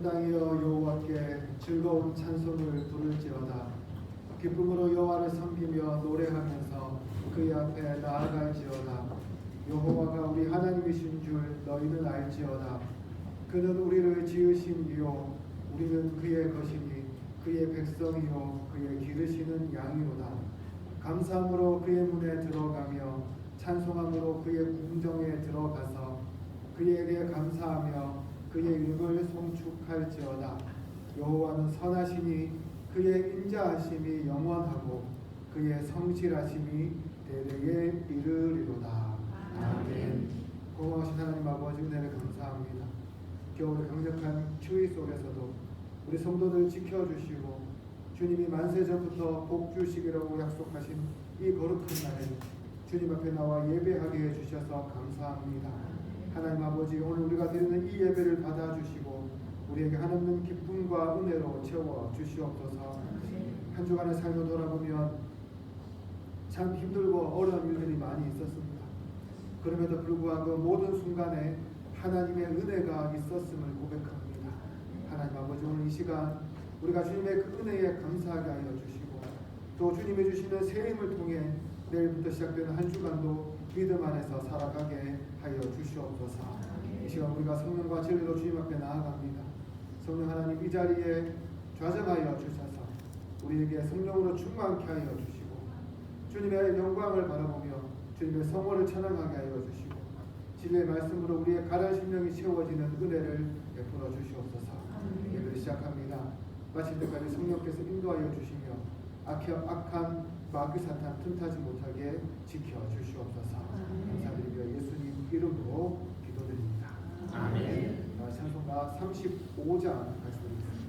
합당하여 여호와께 즐거운 찬송을 부를지어다. 기쁨으로 여호와를 섬기며 노래하면서 그의 앞에 나아갈지어다. 여호와가 우리 하나님이신 줄 너희는 알지어다. 그는 우리를 지으신 이요 우리는 그의 것이니 그의 백성이요 그의 기르시는 양이로다. 감사함으로 그의 문에 들어가며 찬송함으로 그의 궁정에 들어가서 그에게 감사하며 그의 이름을 송축할지어다. 여호와는 선하시니 그의 인자하심이 영원하고 그의 성실하심이 대대에 이르리로다. 아멘. 고마우신 하나님 아버지 은혜를 감사합니다. 겨울의 강력한 추위 속에서도 우리 성도들 지켜주시고 주님이 만세 전부터 복 주시기라고 약속하신 이 거룩한 날에 주님 앞에 나와 예배하게 해주셔서 감사합니다. 하나님 아버지, 오늘 우리가 드리는 이 예배를 받아주시고 우리에게 한없는 기쁨과 은혜로 채워 주시옵소서. 한 주간의 삶을 돌아보면 참 힘들고 어려운 일들이 많이 있었습니다. 그럼에도 불구하고 모든 순간에 하나님의 은혜가 있었음을 고백합니다. 하나님 아버지, 오늘 이 시간 우리가 주님의 그 은혜에 감사하게 하여 주시고 또 주님이 주시는 새 힘을 통해 내일부터 시작되는 한 주간도 믿음 안에서 살아가게 하여 주시옵소서. 이 시간 우리가 성령과 진리로 주님 앞에 나아갑니다. 성령 하나님, 이 자리에 좌정하여 주셔서 우리에게 성령으로 충만케 하여 주시고 주님의 영광을 바라보며 주님의 성호를 찬양하게 하여 주시고 진리의 말씀으로 우리의 가련 심령이 채워지는 은혜를 베풀어 주시옵소서. 예배를 시작합니다. 마칠 때까지 성령께서 인도하여 주시며 악한 마귀 사탄 틈타지 못하게 지켜 주시옵소서. 감사드리며 예수님 이름으로 기도드립니다. 아멘. 찬송가 35장 같이 드리겠습니다.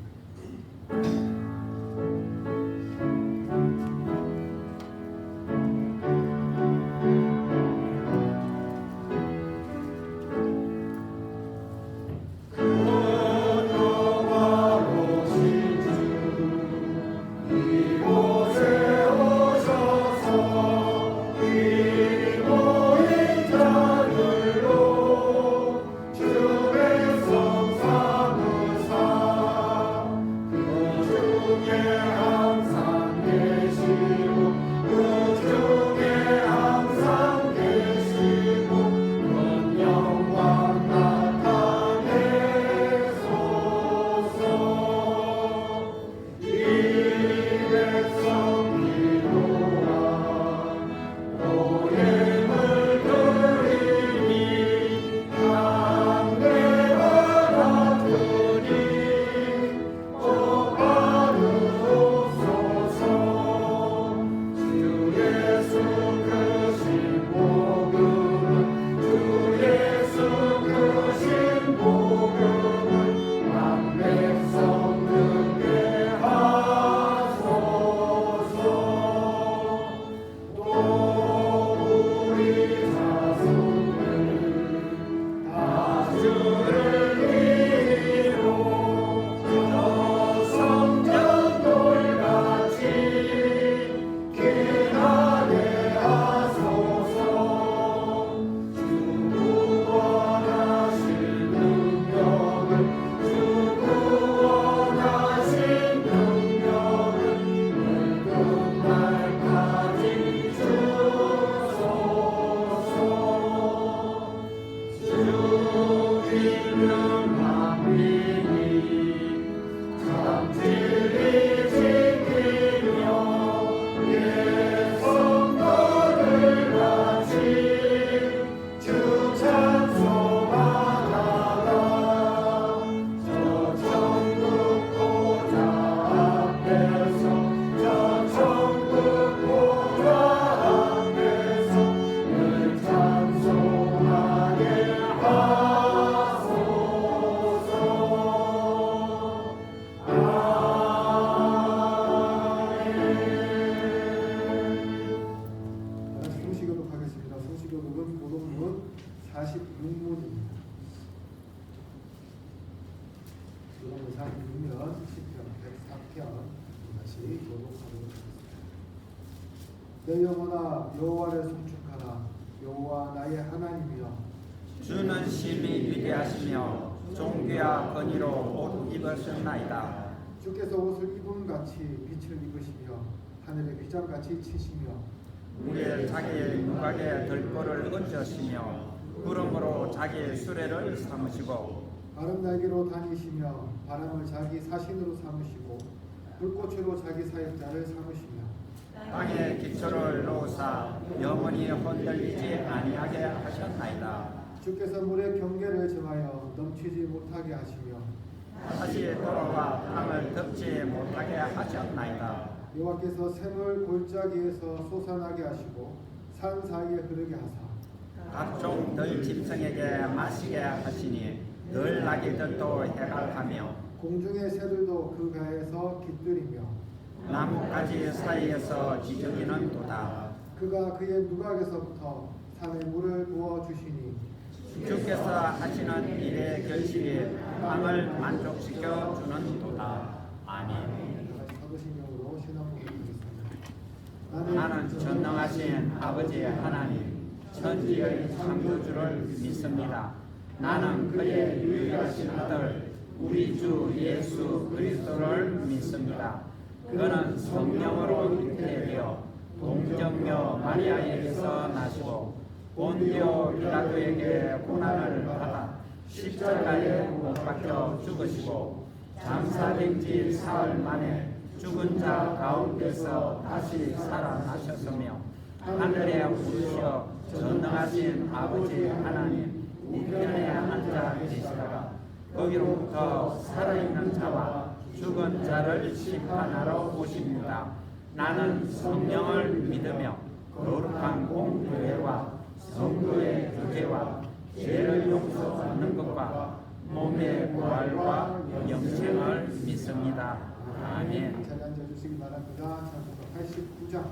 내 영혼아 여호와를 송축하라. 여호와 나의 하나님이여 주는 심히 위대하시며 종귀와 건의로 옷 입으셨나이다. 주께서 옷을 입은 같이 빛을 입으시며 하늘에 휘장같이 치시며 위에 자기 누각에 들보를 얹으시며 구름으로 자기 수레를 삼으시고 바람 날개로 다니시며 바람을 자기 사신으로 삼으시고 불꽃으로 자기 사역자를 삼으시며 땅에 기초를 놓으사 영원히 흔들리지 아니하게 하셨나이다. 주께서 물의 경계를 정하여 넘치지 못하게 하시며 다시 돌아와 땅을 덮지 못하게 하셨나이다. 여호와께서 샘을 골짜기에서 솟아나게 하시고 산 사이에 흐르게 하사 각종 들짐승에게 마시게 하시니 늘 나귀들도 해갈하며 공중의 새들도 그 가에서 깃들이며 나뭇가지 사이에서 지저귀는 도다. 그가 그의 누각에서부터 산에 물을 부어 주시니 주께서 하시는 일의 결실이 땅을 만족시켜 주는 도다. 아멘. 사도신경으로 신앙고백 드리겠습니다. 나는 전능하신 아버지 하나님 천지의 창조주를 믿습니다. 나는 그의 유일하신 아들 우리 주 예수 그리스도를 믿습니다. 그는 성령으로 잉태되어 동정녀 마리아에게서 나시고 본디오 빌라도에게 고난을 받아 십자가에 못 박혀 죽으시고 장사된 지 사흘 만에 죽은 자 가운데서 다시 살아나셨으며 하늘에 오르셔 전능하신 아버지 하나님 우편에 앉아 계시다가 거기로부터 살아있는 자와 죽은 자를 심판하러 오십니다. 나는 성령을 믿으며 거룩한 공교회와 성도의 교제와 죄를 용서받는 것과 몸의 부활과 영생을 믿습니다. 아멘. 자리 앉아주시기 바랍니다. 찬송가 89장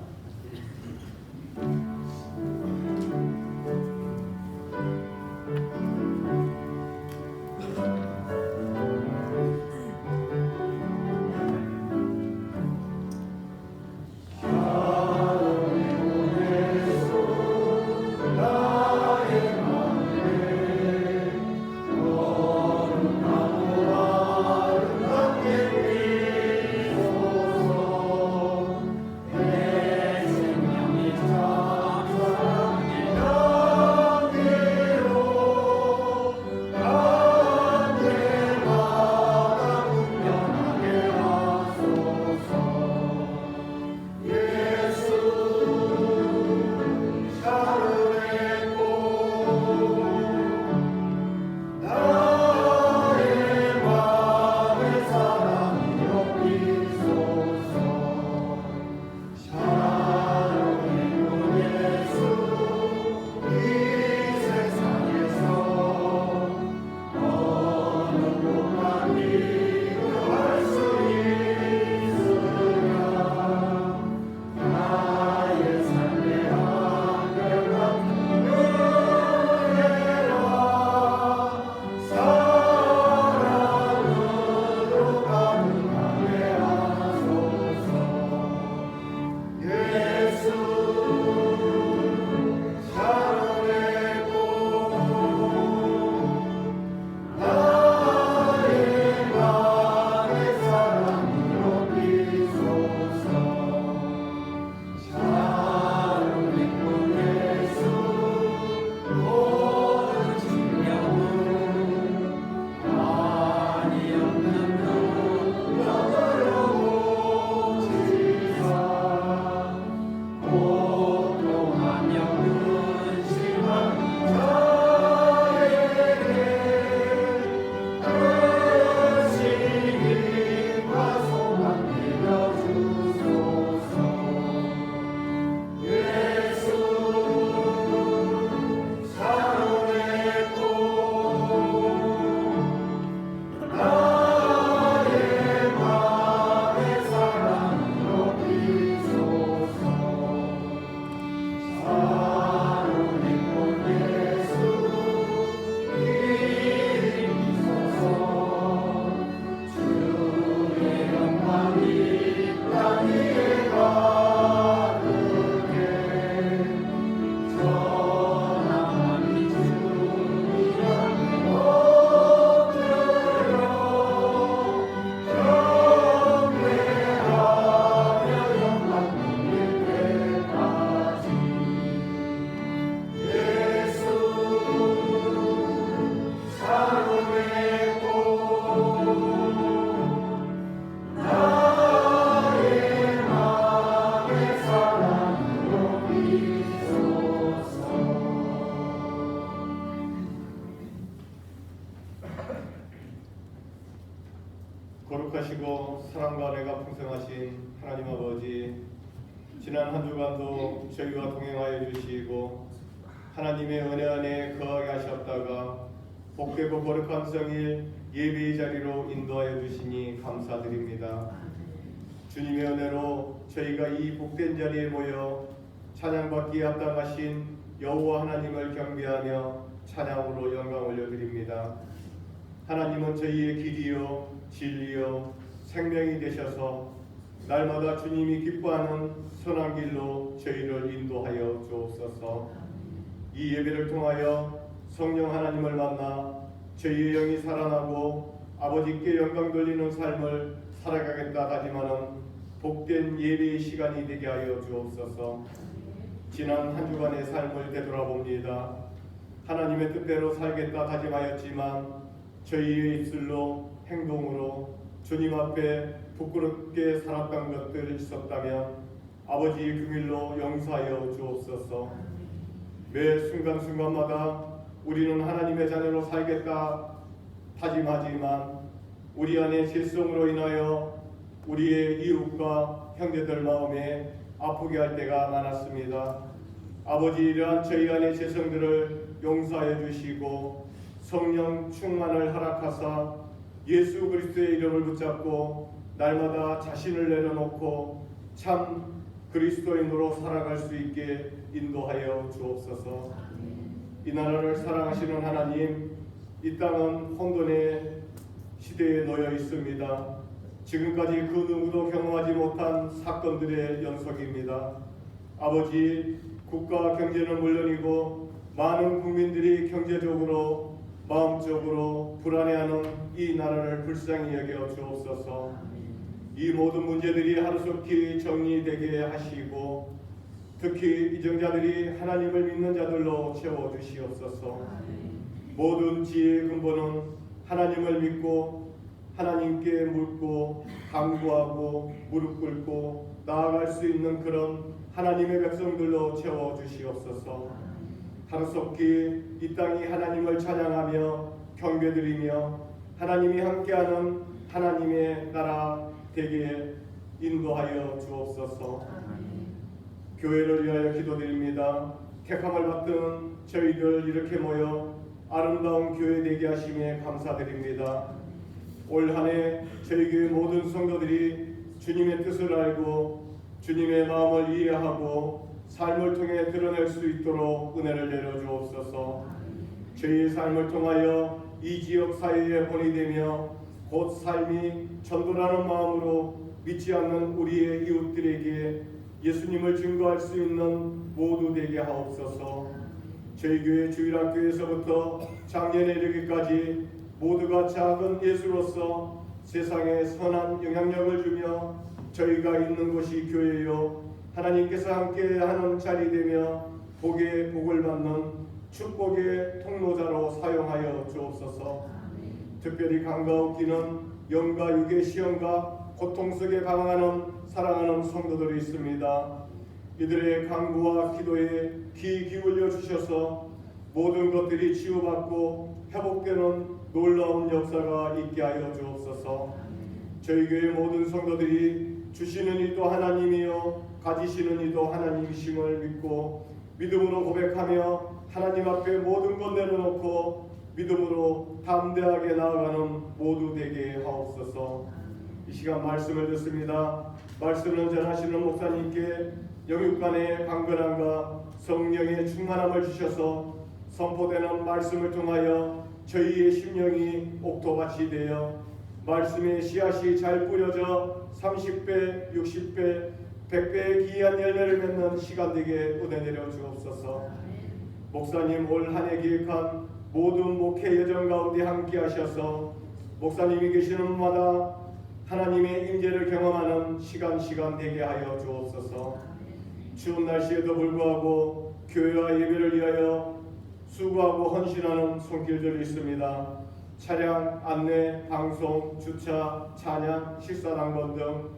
내 생명 거룩하시고 사랑과 은혜가 풍성하신 하나님 아버지, 지난 한 주간도 저희와 동행하여 주시고 하나님의 은혜 안에 거하게 하셨다가 복되고 거룩한 성일 예배의 자리로 인도하여 주시니 감사드립니다. 주님의 은혜로 저희가 이 복된 자리에 모여 찬양받기에 합당하신 여호와 하나님을 경배하며 찬양으로 영광 올려드립니다. 하나님은 저희의 길이요 진리요 생명이 되셔서 날마다 주님이 기뻐하는 선한 길로 저희를 인도하여 주옵소서. 이 예배를 통하여 성령 하나님을 만나 저희의 영이 살아나고 아버지께 영광 돌리는 삶을 살아가겠다 다짐하는 복된 예배의 시간이 되게 하여 주옵소서. 지난 한 주간의 삶을 되돌아봅니다. 하나님의 뜻대로 살겠다 다짐하였지만 저희의 입술로 행동으로 주님 앞에 부끄럽게 살았던 것들이 있었다면 아버지의 긍휼로 용서하여 주옵소서. 매 순간순간마다 우리는 하나님의 자녀로 살겠다 다짐하지만 우리 안에 질성으로 인하여 우리의 이웃과 형제들 마음에 아프게 할 때가 많았습니다. 아버지, 이러한 저희 안의 죄성들을 용서하여 주시고 성령 충만을 허락하사 예수 그리스도의 이름을 붙잡고 날마다 자신을 내려놓고 참 그리스도인으로 살아갈 수 있게 인도하여 주옵소서. 이 나라를 사랑하시는 하나님, 이 땅은 혼돈의 시대에 놓여 있습니다. 지금까지 그 누구도 경험하지 못한 사건들의 연속입니다. 아버지, 국가 경제는 물론이고 많은 국민들이 경제적으로 마음적으로 불안해하는 이 나라를 불쌍히 여겨 주옵소서. 이 모든 문제들이 하루속히 정리되게 하시고 특히 이정자들이 하나님을 믿는 자들로 채워주시옵소서. 모든 지혜의 근본은 하나님을 믿고 하나님께 묻고 간구하고 무릎 꿇고 나아갈 수 있는 그런 하나님의 백성들로 채워주시옵소서. 하루속히 이 땅이 하나님을 찬양하며 경배드리며 하나님이 함께하는 하나님의 나라 되게 인도하여 주옵소서. 교회를 위하여 기도드립니다. 택함을 받은 저희들 이렇게 모여 아름다운 교회 되게 하심에 감사드립니다. 올 한 해 저희 교회 모든 성도들이 주님의 뜻을 알고 주님의 마음을 이해하고 삶을 통해 드러낼 수 있도록 은혜를 내려주옵소서. 저희의 삶을 통하여 이 지역 사회에 본이 되며 곧 삶이 전도라는 마음으로 믿지 않는 우리의 이웃들에게 예수님을 증거할 수 있는 모두 되게 하옵소서. 저희 교회 주일학교에서부터 작년에 이르기까지 모두가 작은 예수로서 세상에 선한 영향력을 주며 저희가 있는 곳이 교회요 하나님께서 함께하는 자리 되며 복의 복을 받는 축복의 통로자로 사용하여 주옵소서. 특별히 강가웃기는 영과 육의 시험과 고통 속에 방황하는 사랑하는 성도들이 있습니다. 이들의 간구와 기도에 귀 기울여 주셔서 모든 것들이 치유받고 회복되는 놀라운 역사가 있게 하여 주옵소서. 저희 교회 모든 성도들이 주시는 이도 하나님이요 가지시는 이도 하나님이심을 믿고 믿음으로 고백하며 하나님 앞에 모든 것 내려놓고 믿음으로 담대하게 나아가는 모두 되게 하옵소서. 이 시간 말씀을 듣습니다. 말씀을 전하시는 목사님께 영육간의 강건함과 성령의 충만함을 주셔서 선포되는 말씀을 통하여 저희의 심령이 옥토밭이 되어 말씀의 씨앗이 잘 뿌려져 30배, 60배, 100배의 귀한 열매를 맺는 시간 되게 은혜 내려 주옵소서. 목사님 올 한 해 기획한 모든 목회 여정 가운데 함께 하셔서 목사님이 계시는 마다 하나님의 임재를 경험하는 시간 되게 하여 주옵소서. 추운 날씨에도 불구하고 교회와 예배를 위하여 수고하고 헌신하는 손길들이 있습니다. 차량, 안내, 방송, 주차, 찬양, 식사당번 등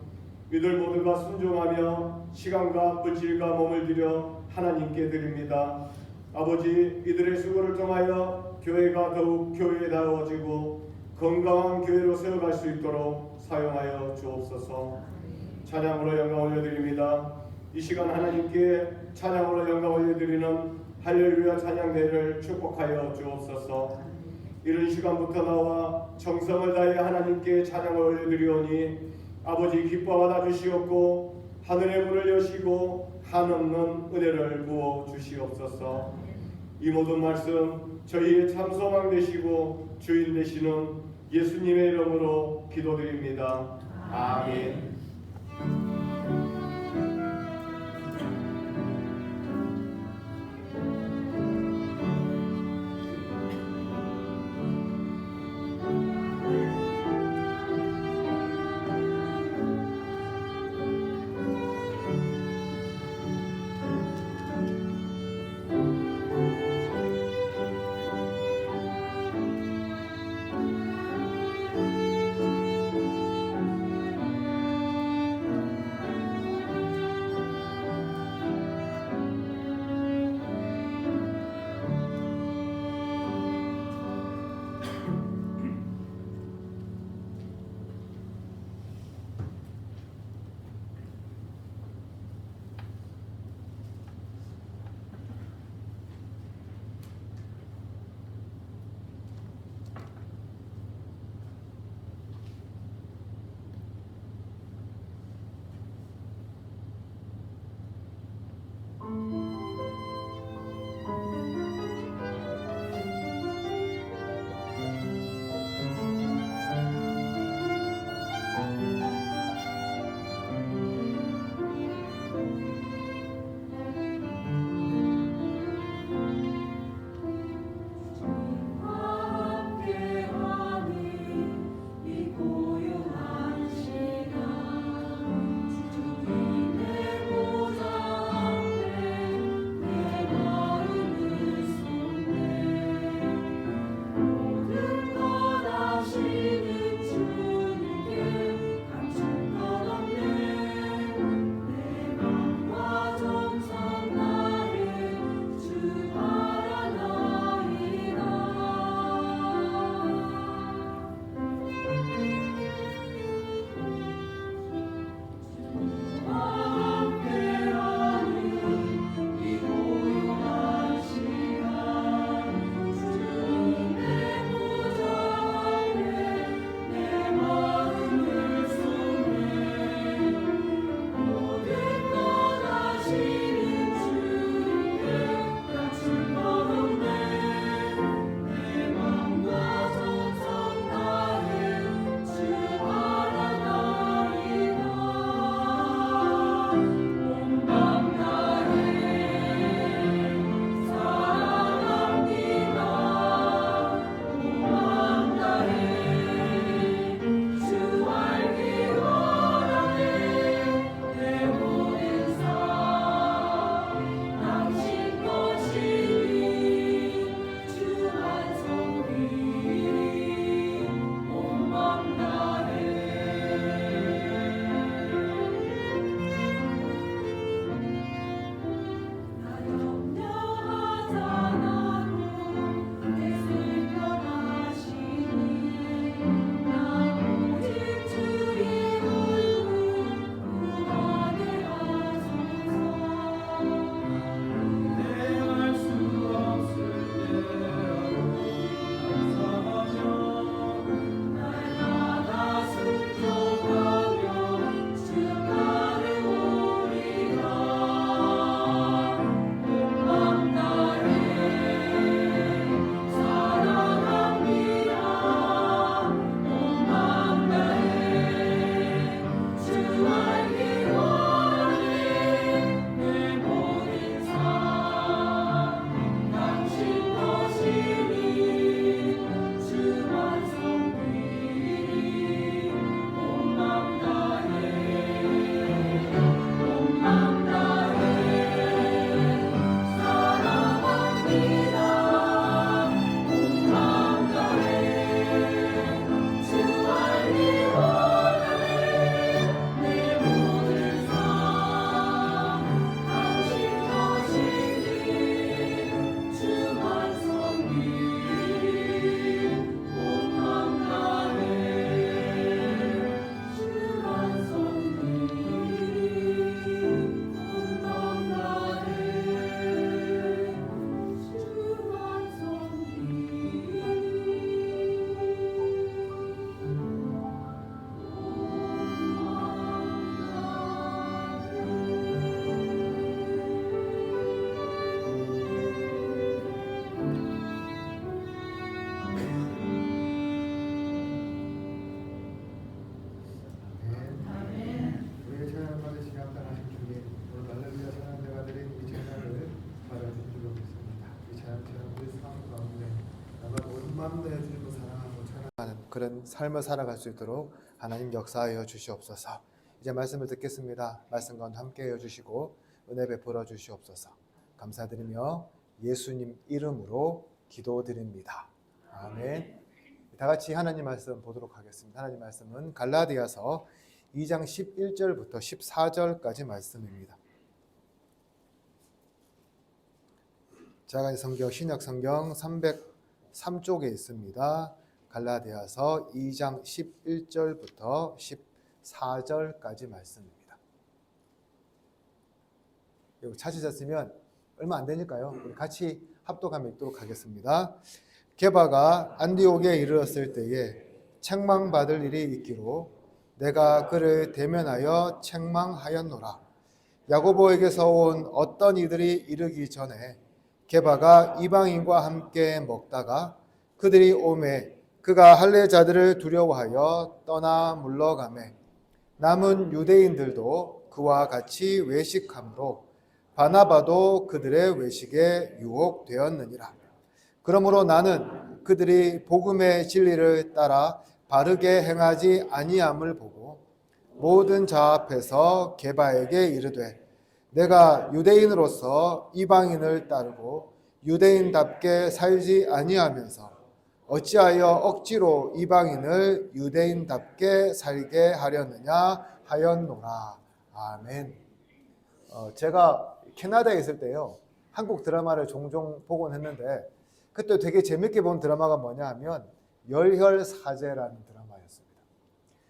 이들 모두가 순종하며 시간과 물질과 몸을 들여 하나님께 드립니다. 아버지, 이들의 수고를 통하여 교회가 더욱 교회다워지고 건강한 교회로 세워갈 수 있도록 사용하여 주옵소서. 찬양으로 영광 올려드립니다. 이 시간 하나님께 찬양으로 영광 올려드리는 할렐루야 찬양대를 축복하여 주옵소서. 이른 시간부터 나와 정성을 다해 하나님께 찬양을 올려드리오니 아버지 기뻐 받아주시옵고 하늘의 문을 여시고 한없는 은혜를 부어 주시옵소서. 이 모든 말씀 저희의 참 소망 되시고 주인 되시는 예수님의 이름으로 기도드립니다. 아멘. 그런 삶을 살아갈 수 있도록 하나님 역사하여 주시옵소서. 이제 말씀을 듣겠습니다. 말씀 가운데 함께하여 주시고 은혜 베풀어 주시옵소서. 감사드리며 예수님 이름으로 기도드립니다. 아멘. 다 같이 하나님 말씀 보도록 하겠습니다. 하나님 말씀은 갈라디아서 2장 11절부터 14절까지 말씀입니다. 작은 성경 신약 성경 303쪽에 있습니다. 갈라디아서 2장 11절부터 14절까지 말씀입니다. 이거 찾으셨으면 얼마 안 되니까요. 우리 같이 합독하며 읽도록 하겠습니다. 게바가 안디옥에 이르렀을 때에 책망받을 일이 있기로 내가 그를 대면하여 책망하였노라. 야고보에게서 온 어떤 이들이 이르기 전에 게바가 이방인과 함께 먹다가 그들이 오매 그가 할례자들을 두려워하여 떠나 물러가매 남은 유대인들도 그와 같이 외식함으로 바나바도 그들의 외식에 유혹되었느니라. 그러므로 나는 그들이 복음의 진리를 따라 바르게 행하지 아니함을 보고 모든 자 앞에서 게바에게 이르되 내가 유대인으로서 이방인을 따르고 유대인답게 살지 아니하면서 어찌하여 억지로 이방인을 유대인답게 살게 하려느냐 하였노라. 아멘. 제가 캐나다에 있을 때요, 한국 드라마를 종종 보곤 했는데 그때 되게 재밌게 본 드라마가 뭐냐 하면 열혈사제라는 드라마였습니다.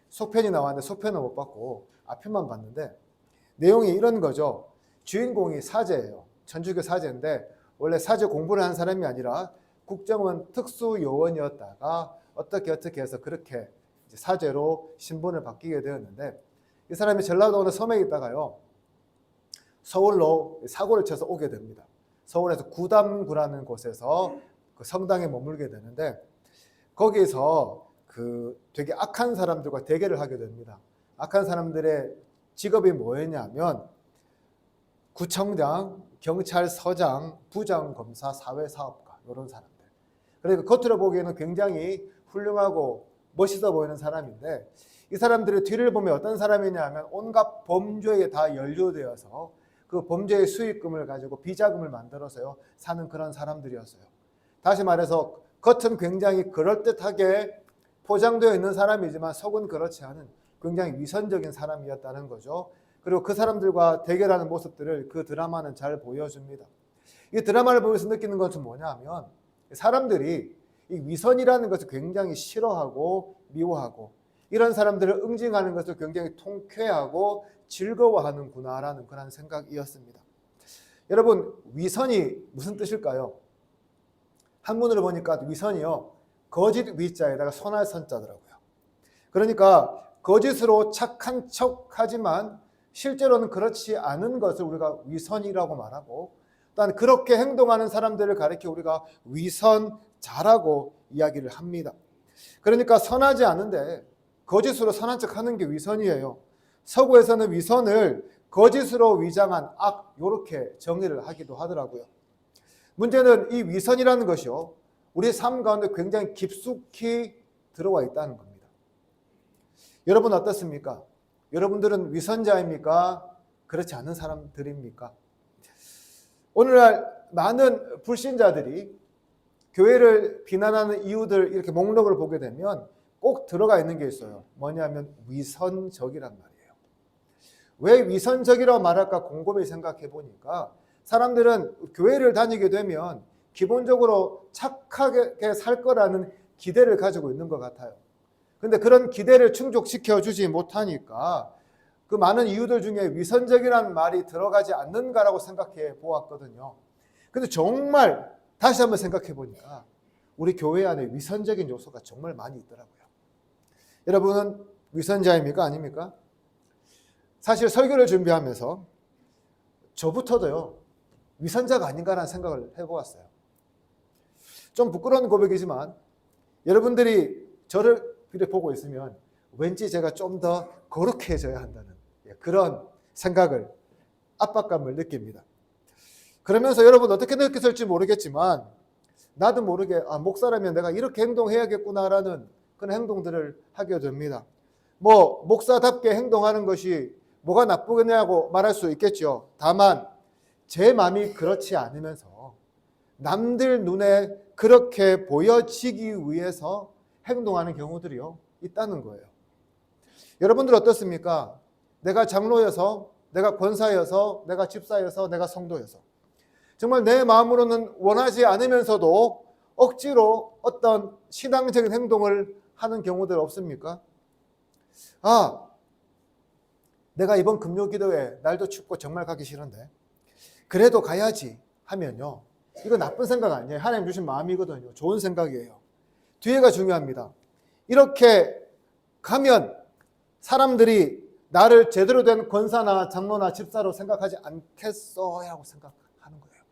속편이 나왔는데 속편은 못 봤고 앞편만 봤는데 내용이 이런 거죠. 주인공이 사제예요. 천주교 사제인데 원래 사제 공부를 한 사람이 아니라 국정원 특수요원이었다가 어떻게 해서 그렇게 사제로 신분을 바뀌게 되었는데 이 사람이 전라도 어느 섬에 있다가요 서울로 사고를 쳐서 오게 됩니다. 서울에서 구담구라는 곳에서 그 성당에 머물게 되는데 거기에서 그 되게 악한 사람들과 대결을 하게 됩니다. 악한 사람들의 직업이 뭐였냐면 구청장, 경찰서장, 부장검사, 사회사업가 이런 사람들. 그러니까 겉으로 보기에는 굉장히 훌륭하고 멋있어 보이는 사람인데 이 사람들의 뒤를 보면 어떤 사람이냐 하면 온갖 범죄에 다 연루되어서 그 범죄의 수익금을 가지고 비자금을 만들어서요 사는 그런 사람들이었어요. 다시 말해서 겉은 굉장히 그럴듯하게 포장되어 있는 사람이지만 속은 그렇지 않은 굉장히 위선적인 사람이었다는 거죠. 그리고 그 사람들과 대결하는 모습들을 그 드라마는 잘 보여줍니다. 이 드라마를 보면서 느끼는 것은 뭐냐 하면 사람들이 이 위선이라는 것을 굉장히 싫어하고 미워하고 이런 사람들을 응징하는 것을 굉장히 통쾌하고 즐거워하는구나라는 그런 생각이었습니다. 여러분, 위선이 무슨 뜻일까요? 한문으로 보니까 위선이요, 거짓 위자에다가 선할 선자더라고요. 그러니까 거짓으로 착한 척하지만 실제로는 그렇지 않은 것을 우리가 위선이라고 말하고 또한 그렇게 행동하는 사람들을 가리켜 우리가 위선자라고 이야기를 합니다. 그러니까 선하지 않은데 거짓으로 선한 척하는 게 위선이에요. 서구에서는 위선을 거짓으로 위장한 악 이렇게 정의를 하기도 하더라고요. 문제는 이 위선이라는 것이요 우리 삶 가운데 굉장히 깊숙이 들어와 있다는 겁니다. 여러분 어떻습니까? 여러분들은 위선자입니까? 그렇지 않은 사람들입니까? 오늘날 많은 불신자들이 교회를 비난하는 이유들 이렇게 목록을 보게 되면 꼭 들어가 있는 게 있어요. 뭐냐면 위선적이란 말이에요. 왜 위선적이라고 말할까 곰곰이 생각해 보니까 사람들은 교회를 다니게 되면 기본적으로 착하게 살 거라는 기대를 가지고 있는 것 같아요. 근데 그런 기대를 충족시켜 주지 못하니까 그 많은 이유들 중에 위선적이라는 말이 들어가지 않는가라고 생각해 보았거든요. 근데 정말 다시 한번 생각해 보니까 우리 교회 안에 위선적인 요소가 정말 많이 있더라고요. 여러분은 위선자입니까? 아닙니까? 사실 설교를 준비하면서 저부터도요 위선자가 아닌가라는 생각을 해보았어요. 좀 부끄러운 고백이지만 여러분들이 저를 이렇게 보고 있으면 왠지 제가 좀 더 거룩해져야 한다는 그런 생각을, 압박감을 느낍니다. 그러면서 여러분 어떻게 느꼈을지 모르겠지만 나도 모르게 목사라면 내가 이렇게 행동해야겠구나라는 그런 행동들을 하게 됩니다. 뭐 목사답게 행동하는 것이 뭐가 나쁘겠냐고 말할 수 있겠죠. 다만 제 마음이 그렇지 않으면서 남들 눈에 그렇게 보여지기 위해서 행동하는 경우들이요 있다는 거예요. 여러분들 어떻습니까? 내가 장로여서, 내가 권사여서, 내가 집사여서, 내가 성도여서 정말 내 마음으로는 원하지 않으면서도 억지로 어떤 신앙적인 행동을 하는 경우들 없습니까? 내가 이번 금요기도회 날도 춥고 정말 가기 싫은데 그래도 가야지 하면요, 이거 나쁜 생각 아니에요. 하나님 주신 마음이거든요. 좋은 생각이에요. 뒤에가 중요합니다. 이렇게 가면 사람들이 나를 제대로 된 권사나 장로나 집사로 생각하지 않겠어? 라고 생각하는 거예요.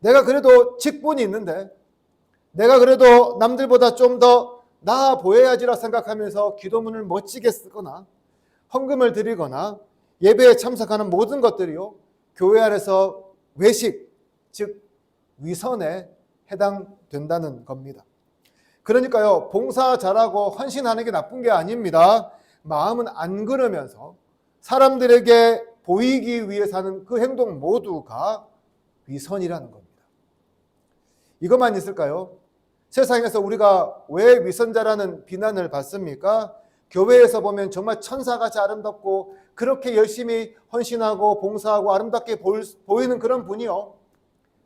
내가 그래도 직분이 있는데, 내가 그래도 남들보다 좀 더 나아 보여야지라 생각하면서 기도문을 멋지게 쓰거나 헌금을 드리거나 예배에 참석하는 모든 것들이요, 교회 안에서 외식, 즉 위선에 해당된다는 겁니다. 그러니까요, 봉사 잘하고 헌신하는 게 나쁜 게 아닙니다. 마음은 안 그러면서 사람들에게 보이기 위해서 하는 그 행동 모두가 위선이라는 겁니다. 이것만 있을까요? 세상에서 우리가 왜 위선자라는 비난을 받습니까? 교회에서 보면 정말 천사같이 아름답고 그렇게 열심히 헌신하고 봉사하고 아름답게 보이는 그런 분이요,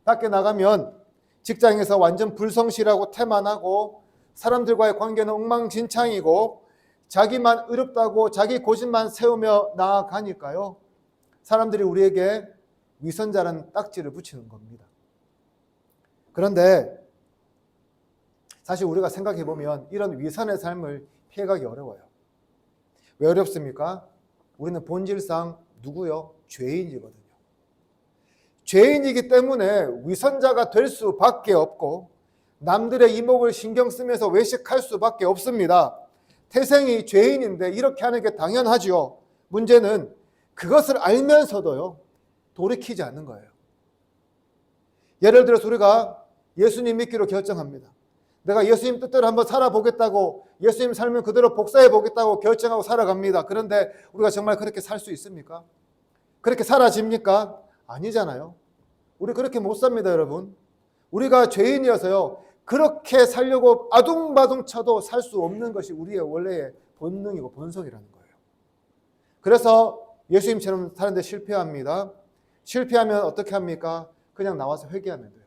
밖에 나가면 직장에서 완전 불성실하고 태만하고 사람들과의 관계는 엉망진창이고 자기만 의롭다고 자기 고집만 세우며 나아가니까요, 사람들이 우리에게 위선자라는 딱지를 붙이는 겁니다. 그런데 사실 우리가 생각해 보면 이런 위선의 삶을 피해가기 어려워요. 왜 어렵습니까? 우리는 본질상 누구요? 죄인이거든요. 죄인이기 때문에 위선자가 될 수밖에 없고 남들의 이목을 신경 쓰면서 외식할 수밖에 없습니다. 태생이 죄인인데 이렇게 하는 게 당연하지요. 문제는 그것을 알면서도요, 돌이키지 않는 거예요. 예를 들어서 우리가 예수님 믿기로 결정합니다. 내가 예수님 뜻대로 한번 살아보겠다고, 예수님 삶을 그대로 복사해 보겠다고 결정하고 살아갑니다. 그런데 우리가 정말 그렇게 살 수 있습니까? 그렇게 살아집니까? 아니잖아요. 우리 그렇게 못 삽니다, 여러분. 우리가 죄인이어서요, 그렇게 살려고 아둥바둥 쳐도 살 수 없는 것이 우리의 원래의 본능이고 본성이라는 거예요. 그래서 예수님처럼 사는데 실패합니다. 실패하면 어떻게 합니까? 그냥 나와서 회개하면 돼요.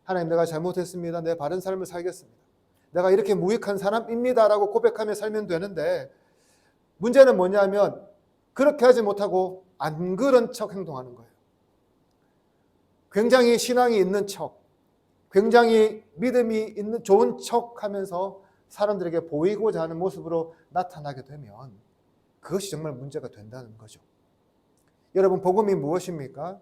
하나님, 내가 잘못했습니다. 내 바른 삶을 살겠습니다. 내가 이렇게 무익한 사람입니다 라고 고백하며 살면 되는데, 문제는 뭐냐면 그렇게 하지 못하고 안 그런 척 행동하는 거예요. 굉장히 신앙이 있는 척, 굉장히 믿음이 있는 좋은 척 하면서 사람들에게 보이고자 하는 모습으로 나타나게 되면 그것이 정말 문제가 된다는 거죠. 여러분, 복음이 무엇입니까?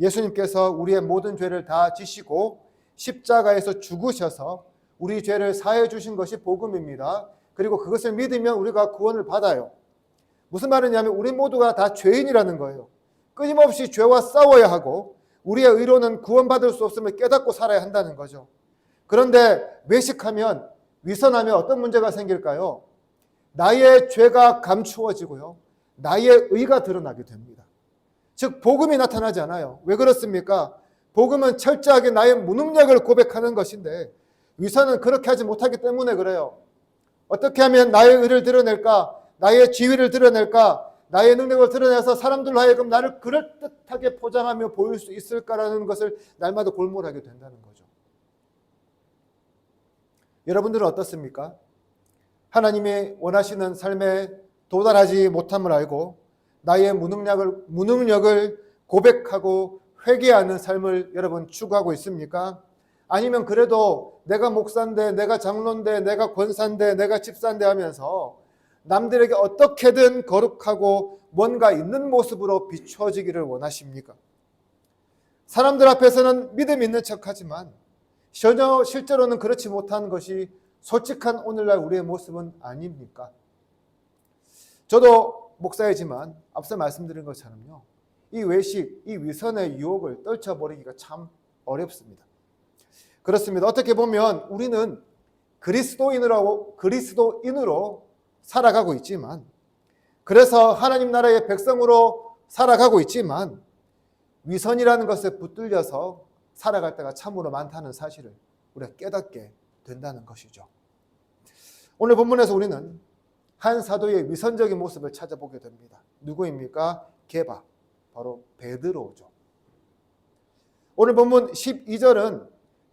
예수님께서 우리의 모든 죄를 다 지시고 십자가에서 죽으셔서 우리 죄를 사해 주신 것이 복음입니다. 그리고 그것을 믿으면 우리가 구원을 받아요. 무슨 말이냐면 우리 모두가 다 죄인이라는 거예요. 끊임없이 죄와 싸워야 하고 우리의 의로는 구원받을 수 없음을 깨닫고 살아야 한다는 거죠. 그런데 외식하면, 위선하면 어떤 문제가 생길까요? 나의 죄가 감추어지고요, 나의 의가 드러나게 됩니다. 즉 복음이 나타나지 않아요. 왜 그렇습니까? 복음은 철저하게 나의 무능력을 고백하는 것인데 위선은 그렇게 하지 못하기 때문에 그래요. 어떻게 하면 나의 의를 드러낼까? 나의 지위를 드러낼까? 나의 능력을 드러내서 사람들로 하여금 나를 그럴듯하게 포장하며 보일 수 있을까라는 것을 날마다 골몰하게 된다는 거죠. 여러분들은 어떻습니까? 하나님이 원하시는 삶에 도달하지 못함을 알고 나의 무능력을 고백하고 회개하는 삶을 여러분 추구하고 있습니까? 아니면 그래도 내가 목사인데, 내가 장로인데, 내가 권사인데, 내가 집사인데 하면서 남들에게 어떻게든 거룩하고 뭔가 있는 모습으로 비춰지기를 원하십니까? 사람들 앞에서는 믿음 있는 척하지만 전혀 실제로는 그렇지 못한 것이 솔직한 오늘날 우리의 모습은 아닙니까? 저도 목사이지만 앞서 말씀드린 것처럼요, 이 외식, 이 위선의 유혹을 떨쳐버리기가 참 어렵습니다. 그렇습니다. 어떻게 보면 우리는 그리스도인으로 살아가고 있지만, 그래서 하나님 나라의 백성으로 살아가고 있지만 위선이라는 것에 붙들려서 살아갈 때가 참으로 많다는 사실을 우리가 깨닫게 된다는 것이죠. 오늘 본문에서 우리는 한 사도의 위선적인 모습을 찾아보게 됩니다. 누구입니까? 게바, 바로 베드로죠. 오늘 본문 12절은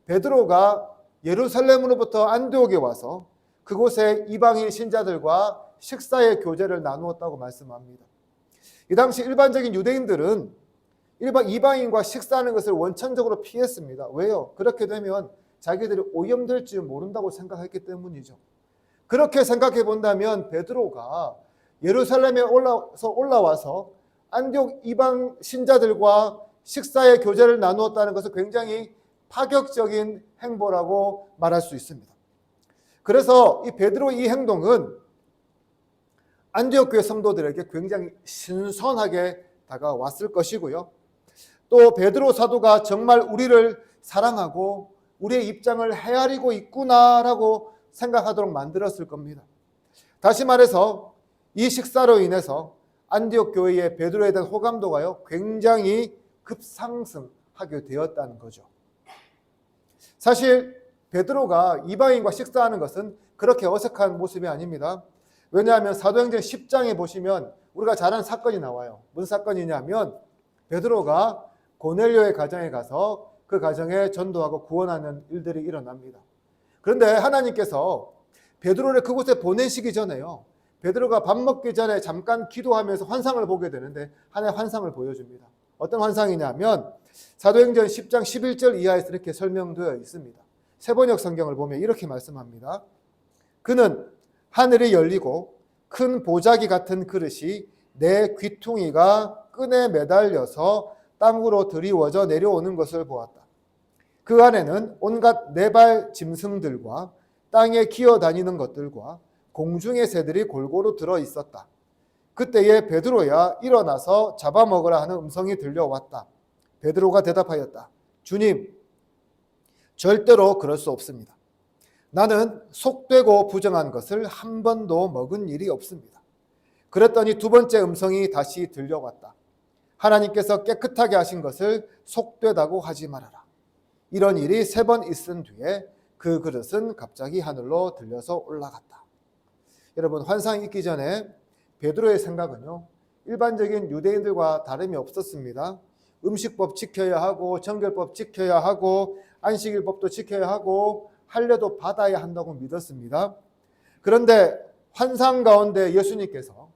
베드로가 예루살렘으로부터 안디옥에 와서 그곳에 이방인 신자들과 식사의 교제를 나누었다고 말씀합니다. 이 당시 일반적인 유대인들은 이방인과 식사하는 것을 원천적으로 피했습니다. 왜요? 그렇게 되면 자기들이 오염될 줄 모른다고 생각했기 때문이죠. 그렇게 생각해 본다면 베드로가 예루살렘에 올라와서 안디옥 이방 신자들과 식사의 교제를 나누었다는 것은 굉장히 파격적인 행보라고 말할 수 있습니다. 그래서 이 베드로의 이 행동은 안디옥 교회 성도들에게 굉장히 신선하게 다가왔을 것이고요. 또 베드로 사도가 정말 우리를 사랑하고 우리의 입장을 헤아리고 있구나라고 생각하도록 만들었을 겁니다. 다시 말해서 이 식사로 인해서 안디옥 교회의 베드로에 대한 호감도가요, 굉장히 급상승하게 되었다는 거죠. 사실 베드로가 이방인과 식사하는 것은 그렇게 어색한 모습이 아닙니다. 왜냐하면 사도행전 10장에 보시면 우리가 잘 아는 사건이 나와요. 무슨 사건이냐면 베드로가 고넬료의 가정에 가서 그 가정에 전도하고 구원하는 일들이 일어납니다. 그런데 하나님께서 베드로를 그곳에 보내시기 전에요, 베드로가 밥 먹기 전에 잠깐 기도하면서 환상을 보게 되는데 하나의 환상을 보여줍니다. 어떤 환상이냐면 사도행전 10장 11절 이하에서 이렇게 설명되어 있습니다. 세번역 성경을 보면 이렇게 말씀합니다. 그는 하늘이 열리고 큰 보자기 같은 그릇이 내 귀퉁이가 끈에 매달려서 땅으로 드리워져 내려오는 것을 보았다. 그 안에는 온갖 네발 짐승들과 땅에 기어다니는 것들과 공중의 새들이 골고루 들어 있었다. 그때에 베드로야 일어나서 잡아먹으라 하는 음성이 들려왔다. 베드로가 대답하였다. 주님, 절대로 그럴 수 없습니다. 나는 속되고 부정한 것을 한 번도 먹은 일이 없습니다. 그랬더니 두 번째 음성이 다시 들려왔다. 하나님께서 깨끗하게 하신 것을 속되다고 하지 말아라. 이런 일이 3번 있은 뒤에 그 그릇은 갑자기 하늘로 들려서 올라갔다. 여러분, 환상이 있기 전에 베드로의 생각은요, 일반적인 유대인들과 다름이 없었습니다. 음식법 지켜야 하고 정결법 지켜야 하고 안식일법도 지켜야 하고 할례도 받아야 한다고 믿었습니다. 그런데 환상 가운데 예수님께서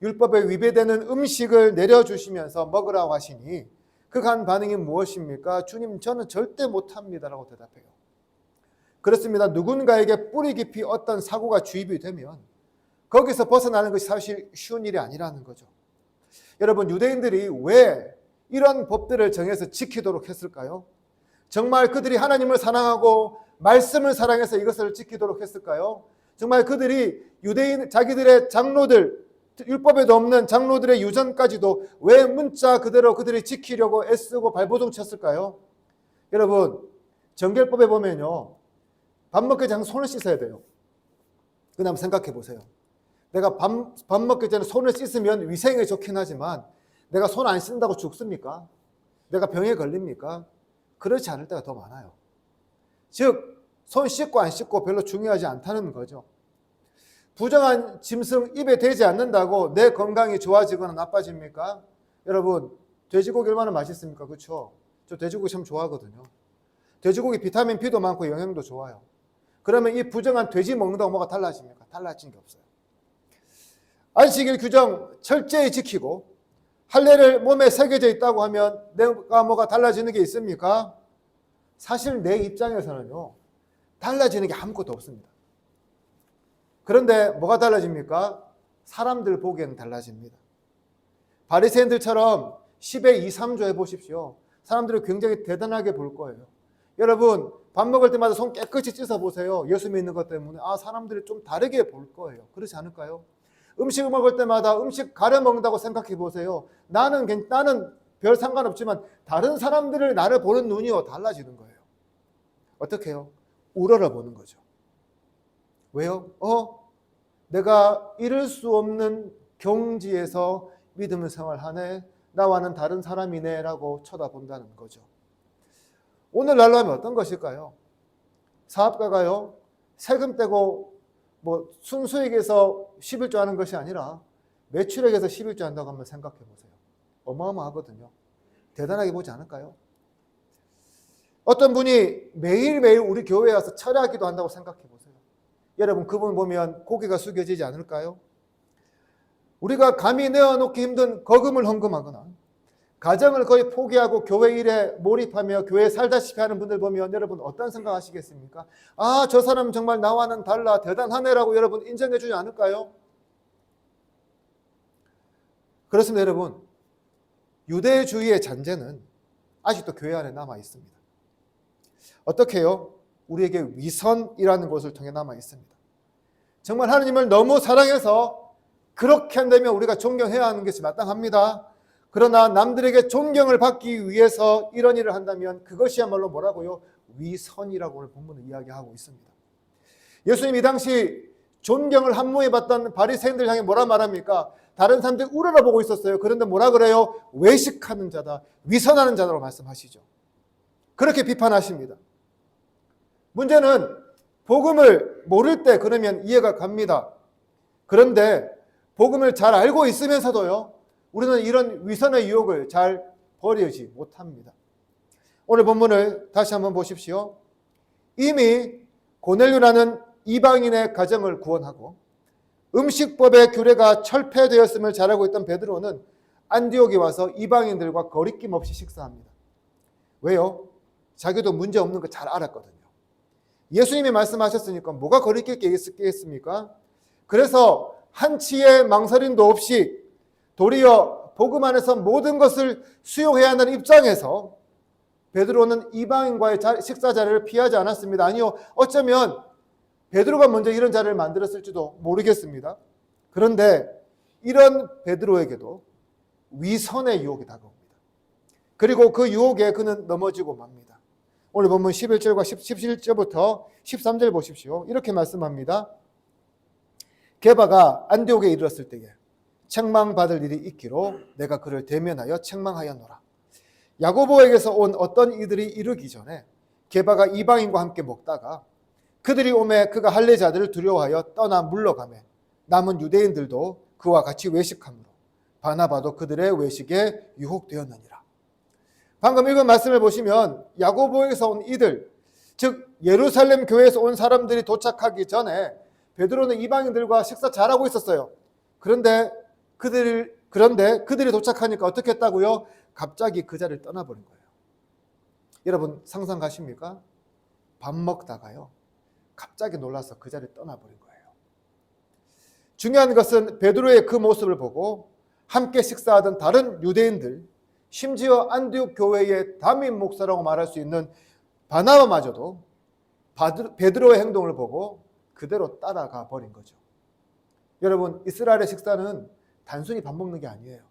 율법에 위배되는 음식을 내려주시면서 먹으라고 하시니 그간 반응이 무엇입니까? 주님, 저는 절대 못합니다 라고 대답해요. 그렇습니다. 누군가에게 뿌리 깊이 어떤 사고가 주입이 되면 거기서 벗어나는 것이 사실 쉬운 일이 아니라는 거죠. 여러분, 유대인들이 왜 이런 법들을 정해서 지키도록 했을까요? 정말 그들이 하나님을 사랑하고 말씀을 사랑해서 이것을 지키도록 했을까요? 정말 그들이 유대인 자기들의 장로들, 율법에도 없는 장로들의 유전까지도 왜 문자 그대로 그들이 지키려고 애쓰고 발버둥 쳤을까요? 여러분, 정결법에 보면요, 밥 먹기 전에 손을 씻어야 돼요. 그냥 한번 생각해 보세요. 내가 밥 먹기 전에 손을 씻으면 위생에 좋긴 하지만 내가 손 안 씻는다고 죽습니까? 내가 병에 걸립니까? 그렇지 않을 때가 더 많아요. 즉, 손 씻고 안 씻고 별로 중요하지 않다는 거죠. 부정한 짐승 입에 대지 않는다고 내 건강이 좋아지거나 나빠집니까? 여러분, 돼지고기 얼마나 맛있습니까? 그렇죠? 저 돼지고기 참 좋아하거든요. 돼지고기 비타민 B도 많고 영양도 좋아요. 그러면 이 부정한 돼지 먹는다고 뭐가 달라집니까? 달라진 게 없어요. 안식일 규정 철저히 지키고 할례를 몸에 새겨져 있다고 하면 내가 뭐가 달라지는 게 있습니까? 사실 내 입장에서는요, 달라지는 게 아무것도 없습니다. 그런데 뭐가 달라집니까? 사람들 보기에는 달라집니다. 바리새인들처럼 10에 2, 3조 해보십시오. 사람들이 굉장히 대단하게 볼 거예요. 여러분, 밥 먹을 때마다 손 깨끗이 씻어보세요. 예수 믿는 것 때문에. 사람들이 좀 다르게 볼 거예요. 그렇지 않을까요? 음식 먹을 때마다 음식 가려 먹는다고 생각해 보세요. 나는 별 상관없지만 다른 사람들을 나를 보는 눈이요, 달라지는 거예요. 어떻게 해요? 우러러 보는 거죠. 왜요? 내가 이룰 수 없는 경지에서 믿음의 생활하네. 나와는 다른 사람이네 라고 쳐다본다는 거죠. 오늘날로 하면 어떤 것일까요? 사업가가요, 세금 떼고 순수익에서 11조 하는 것이 아니라 매출액에서 11조 한다고 한번 생각해 보세요. 어마어마하거든요. 대단하게 보지 않을까요? 어떤 분이 매일매일 우리 교회에 와서 철야기도 한다고 생각해 보세요. 여러분, 그분 보면 고개가 숙여지지 않을까요? 우리가 감히 내어놓기 힘든 거금을 헌금하거나 가정을 거의 포기하고 교회 일에 몰입하며 교회에 살다시피 하는 분들 보면 여러분 어떤 생각 하시겠습니까? 아, 저 사람 정말 나와는 달라, 대단하네라고 여러분 인정해 주지 않을까요? 그렇습니다. 여러분, 유대주의의 잔재는 아직도 교회 안에 남아 있습니다. 어떻게 해요? 우리에게 위선이라는 것을 통해 남아 있습니다. 정말 하나님을 너무 사랑해서 그렇게 한다면 우리가 존경해야 하는 것이 마땅합니다. 그러나 남들에게 존경을 받기 위해서 이런 일을 한다면 그것이야말로 뭐라고요? 위선이라고 오늘 본문은 이야기하고 있습니다. 예수님 이 당시 존경을 한무에 받던 바리새인들 향해 뭐라 말합니까? 다른 사람들이 우러러보고 있었어요. 그런데 뭐라 그래요? 외식하는 자다, 위선하는 자라고 말씀하시죠. 그렇게 비판하십니다. 문제는 복음을 모를 때 그러면 이해가 갑니다. 그런데 복음을 잘 알고 있으면서도요, 우리는 이런 위선의 유혹을 잘 버리지 못합니다. 오늘 본문을 다시 한번 보십시오. 이미 고넬료라는 이방인의 가정을 구원하고 음식법의 규례가 철폐되었음을 잘 알고 있던 베드로는 안디옥에 와서 이방인들과 거리낌 없이 식사합니다. 왜요? 자기도 문제 없는 거 잘 알았거든요. 예수님이 말씀하셨으니까 뭐가 거리낄 게 있겠습니까? 그래서 한치의 망설임도 없이 도리어 복음 안에서 모든 것을 수용해야 한다는 입장에서 베드로는 이방인과의 식사 자리를 피하지 않았습니다. 아니요, 어쩌면 베드로가 먼저 이런 자리를 만들었을지도 모르겠습니다. 그런데 이런 베드로에게도 위선의 유혹이 다가옵니다. 그리고 그 유혹에 그는 넘어지고 맙니다. 오늘 본문 11절과 17절부터 13절 보십시오. 이렇게 말씀합니다. 게바가 안디옥에 이르렀을 때에 책망받을 일이 있기로 내가 그를 대면하여 책망하였노라. 야고보에게서 온 어떤 이들이 이르기 전에 게바가 이방인과 함께 먹다가 그들이 오매 그가 할례자들을 두려워하여 떠나 물러가매 남은 유대인들도 그와 같이 외식하므로 바나바도 그들의 외식에 유혹되었느니라. 방금 읽은 말씀을 보시면 야고보에게서 온 이들, 즉 예루살렘 교회에서 온 사람들이 도착하기 전에 베드로는 이방인들과 식사 잘하고 있었어요. 그런데 그들이 도착하니까 어떻게 했다고요? 갑자기 그 자리를 떠나버린 거예요. 여러분 상상 가십니까? 밥 먹다가요, 갑자기 놀라서 그 자리를 떠나버린 거예요. 중요한 것은 베드로의 그 모습을 보고 함께 식사하던 다른 유대인들, 심지어 안디옥 교회의 담임 목사라고 말할 수 있는 바나바마저도 베드로의 행동을 보고 그대로 따라가 버린 거죠. 여러분, 이스라엘의 식사는 단순히 밥 먹는 게 아니에요.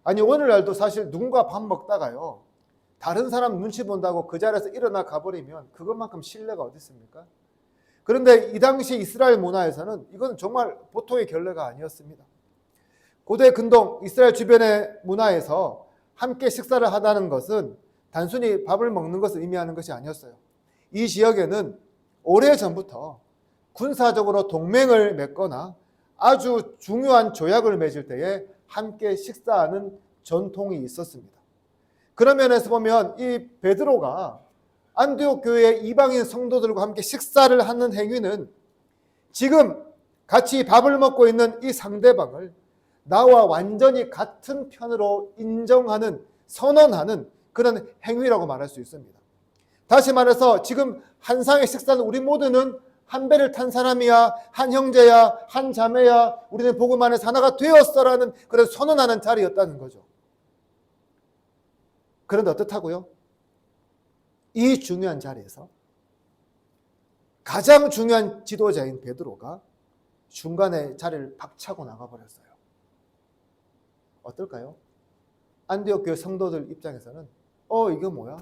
아니, 오늘날도 사실 누군가 밥 먹다가요, 다른 사람 눈치 본다고 그 자리에서 일어나 가버리면 그것만큼 신뢰가 어디 있습니까? 그런데 이 당시 이스라엘 문화에서는 이건 정말 보통의 결례가 아니었습니다. 고대 근동 이스라엘 주변의 문화에서 함께 식사를 하다는 것은 단순히 밥을 먹는 것을 의미하는 것이 아니었어요. 이 지역에는 오래전부터 군사적으로 동맹을 맺거나 아주 중요한 조약을 맺을 때에 함께 식사하는 전통이 있었습니다. 그런 면에서 보면 이 베드로가 안디옥 교회의 이방인 성도들과 함께 식사를 하는 행위는 지금 같이 밥을 먹고 있는 이 상대방을 나와 완전히 같은 편으로 인정하는, 선언하는 그런 행위라고 말할 수 있습니다. 다시 말해서 지금 한 상의 식사는 우리 모두는 한 배를 탄 사람이야, 한 형제야, 한 자매야, 우리는 복음 안에서 하나가 되었어라는 그런 선언하는 자리였다는 거죠. 그런데 어떻다고요? 이 중요한 자리에서 가장 중요한 지도자인 베드로가 중간에 자리를 박차고 나가버렸어요. 어떨까요? 안디옥 교회 성도들 입장에서는 이게 뭐야?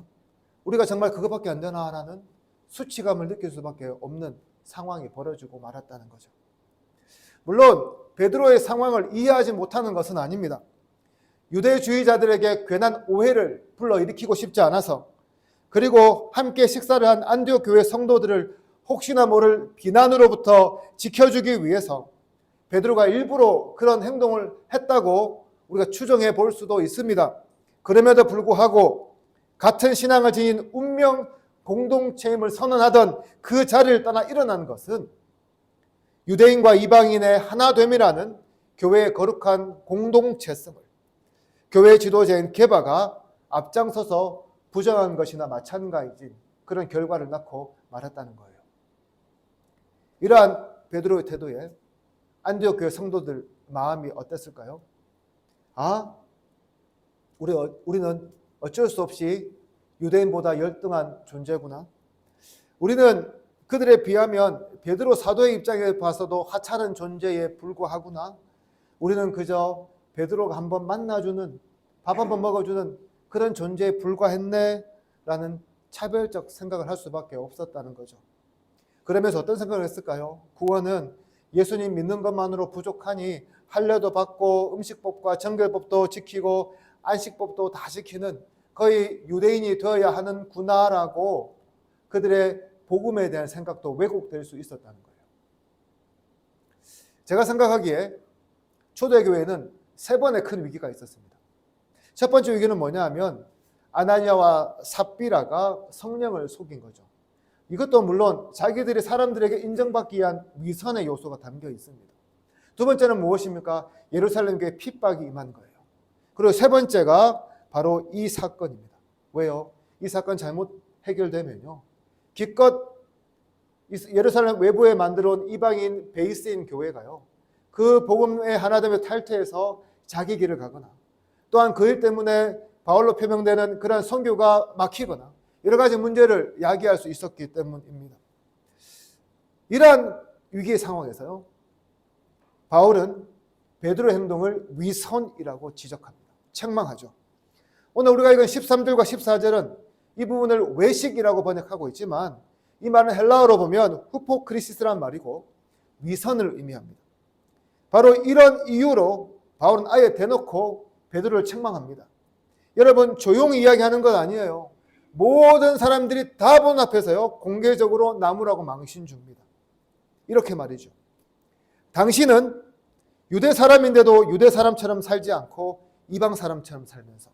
우리가 정말 그것밖에 안 되나 하는 수치감을 느낄 수밖에 없는 상황이 벌어지고 말았다는 거죠. 물론 베드로의 상황을 이해하지 못하는 것은 아닙니다. 유대주의자들에게 괜한 오해를 불러일으키고 싶지 않아서, 그리고 함께 식사를 한 안디옥 교회 성도들을 혹시나 모를 비난으로부터 지켜주기 위해서 베드로가 일부러 그런 행동을 했다고 우리가 추정해 볼 수도 있습니다. 그럼에도 불구하고 같은 신앙을 지닌 운명 공동체임을 선언하던 그 자리를 떠나 일어난 것은 유대인과 이방인의 하나됨이라는 교회의 거룩한 공동체성을 교회 지도자인 게바가 앞장서서 부정한 것이나 마찬가지인 그런 결과를 낳고 말았다는 거예요. 이러한 베드로의 태도에 안디옥 교회 성도들 마음이 어땠을까요? 우리는 어쩔 수 없이 유대인보다 열등한 존재구나. 우리는 그들에 비하면 베드로 사도의 입장에 봐서도 하찮은 존재에 불과하구나. 우리는 그저 베드로가 한번 만나주는, 밥 한번 먹어주는 그런 존재에 불과했네 라는 차별적 생각을 할 수밖에 없었다는 거죠. 그러면서 어떤 생각을 했을까요? 구원은 예수님 믿는 것만으로 부족하니 할례도 받고 음식법과 정결법도 지키고 안식법도 다 지키는 거의 유대인이 되어야 하는구나라고 그들의 복음에 대한 생각도 왜곡될 수 있었다는 거예요. 제가 생각하기에 초대교회는 3번의 큰 위기가 있었습니다. 첫 번째 위기는 뭐냐 하면 아나니아와 삽비라가 성령을 속인 거죠. 이것도 물론 자기들이 사람들에게 인정받기 위한 위선의 요소가 담겨 있습니다. 두 번째는 무엇입니까? 예루살렘 교회에 핍박이 임한 거예요. 그리고 세 번째가 바로 이 사건입니다. 왜요? 이 사건 잘못 해결되면요, 기껏 예루살렘 외부에 만들어 온 이방인 베이스인 교회가요, 그 복음의 하나됨에 탈퇴해서 자기 길을 가거나, 또한 그 일 때문에 바울로 표명되는 그러한 선교가 막히거나 여러 가지 문제를 야기할 수 있었기 때문입니다. 이러한 위기의 상황에서요, 바울은 베드로의 행동을 위선이라고 지적합니다. 책망하죠. 오늘 우리가 읽은 13절과 14절은 이 부분을 외식이라고 번역하고 있지만 이 말은 헬라어로 보면 후포크리시스란 말이고 위선을 의미합니다. 바로 이런 이유로 바울은 아예 대놓고 베드로를 책망합니다. 여러분, 조용히 이야기하는 건 아니에요. 모든 사람들이 다 보는 앞에서요, 공개적으로 나무라고 망신 줍니다. 이렇게 말이죠. 당신은 유대 사람인데도 유대 사람처럼 살지 않고 이방 사람처럼 살면서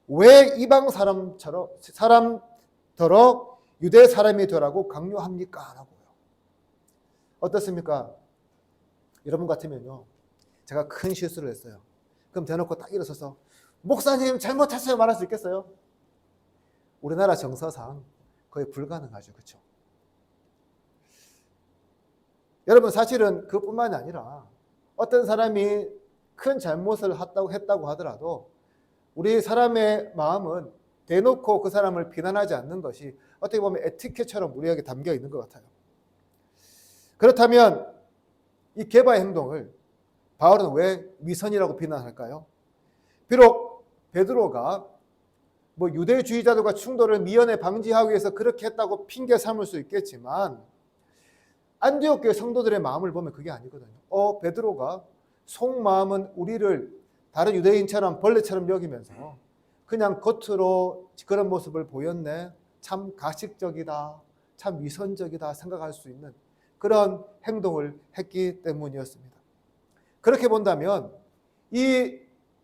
왜 이방 사람더러 유대 사람이 되라고 강요합니까? 라고요. 어떻습니까? 여러분 같으면요, 제가 큰 실수를 했어요. 그럼 대놓고 딱 일어서서 목사님 잘못했어요 말할 수 있겠어요? 우리나라 정서상 거의 불가능하죠. 그렇죠? 여러분, 사실은 그뿐만이 아니라 어떤 사람이 큰 잘못을 했다고 하더라도 우리 사람의 마음은 대놓고 그 사람을 비난하지 않는 것이 어떻게 보면 에티켓처럼 우리에게 담겨 있는 것 같아요. 그렇다면 이 게바의 행동을 바울은 왜 위선이라고 비난할까요? 비록 베드로가 유대주의자들과 충돌을 미연에 방지하기 위해서 그렇게 했다고 핑계 삼을 수 있겠지만 안디옥 교회 성도들의 마음을 보면 그게 아니거든요. 베드로가 속마음은 우리를 다른 유대인처럼 벌레처럼 여기면서 그냥 겉으로 그런 모습을 보였네. 참 가식적이다. 참 위선적이다 생각할 수 있는 그런 행동을 했기 때문이었습니다. 그렇게 본다면 이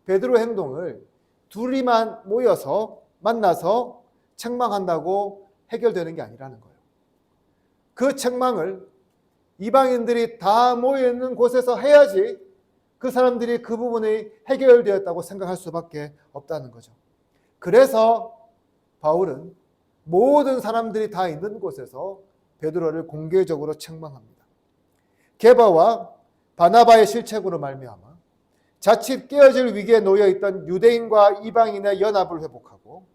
베드로 행동을 둘이만 모여서 만나서 책망한다고 해결되는 게 아니라는 거예요. 그 책망을 이방인들이 다 모여있는 곳에서 해야지 그 사람들이 그 부분이 해결되었다고 생각할 수밖에 없다는 거죠. 그래서 바울은 모든 사람들이 다 있는 곳에서 베드로를 공개적으로 책망합니다. 게바와 바나바의 실책으로 말미암아 자칫 깨어질 위기에 놓여있던 유대인과 이방인의 연합을 회복하고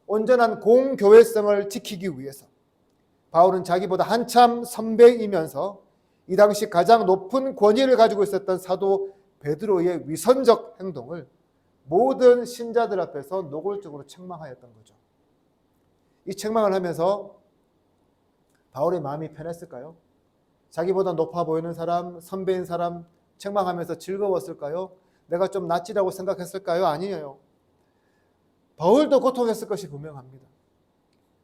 온전한 공교회성을 지키기 위해서 바울은 자기보다 한참 선배이면서 이 당시 가장 높은 권위를 가지고 있었던 사도 베드로의 위선적 행동을 모든 신자들 앞에서 노골적으로 책망하였던 거죠. 이 책망을 하면서 바울의 마음이 편했을까요? 자기보다 높아 보이는 사람, 선배인 사람 책망하면서 즐거웠을까요? 내가 좀 낫지라고 생각했을까요? 아니에요. 바울도 고통했을 것이 분명합니다.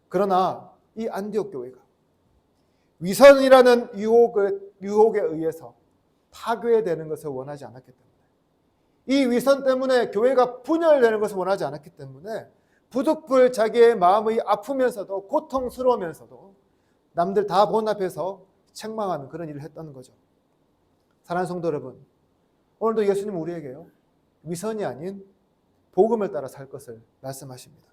그러나 이 안디옥 교회가 위선이라는 유혹에 의해서 파괴되는 것을 원하지 않았기 때문에, 이 위선 때문에 교회가 분열되는 것을 원하지 않았기 때문에 부득불 자기의 마음이 아프면서도 고통스러우면서도 남들 다 본 앞에서 책망하는 그런 일을 했다는 거죠. 사랑하는 성도 여러분, 오늘도 예수님은 우리에게요, 위선이 아닌 복음을 따라 살 것을 말씀하십니다.